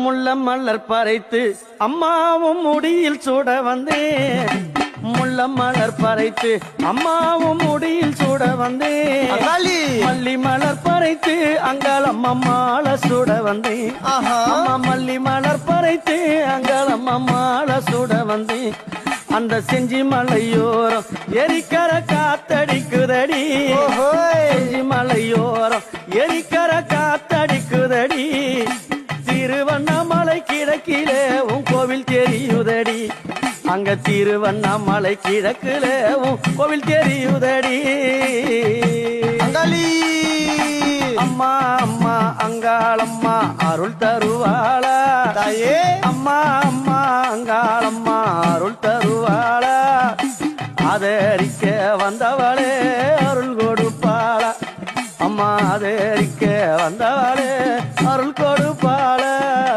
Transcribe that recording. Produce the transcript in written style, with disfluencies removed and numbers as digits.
முள்ள மலர் பறைத்து அம்மாவும் முடியில் சூட வந்தேன். முள்ள மலர் பறைத்து அம்மாவும் முடியில் சூட வந்தேன். மல்லி மலர் பறைத்து அங்காளம் அம்மாள சூட வந்தேன். அம்மா மல்லி மலர் பறைத்து அங்காளம் அம்மாள சூட வந்தேன். அந்த செஞ்சி மலையோரம் எரிக்கர காத்தடிக்குதடி. செஞ்சி மலையோரம் எரிக்கர காத்தடிக்குதடி. திருவண்ணாமலை கிழக்கிலே உன் கோவில் தெரியுதடி. அங்க திருவண்ணாமலை கிழக்கிலே உன் கோவில் தெரியுதடி. அம்மா அம்மா அங்காளம்மா அருள் தருவாளா தாயே. அம்மா அம்மா அங்காளம்மா அருள் தருவாளா. ஆதரிக்க வந்தவளே அருள் கொடுப்பாளா. அம்மா ஆதரிக்க வந்தவளே அருள் கொடு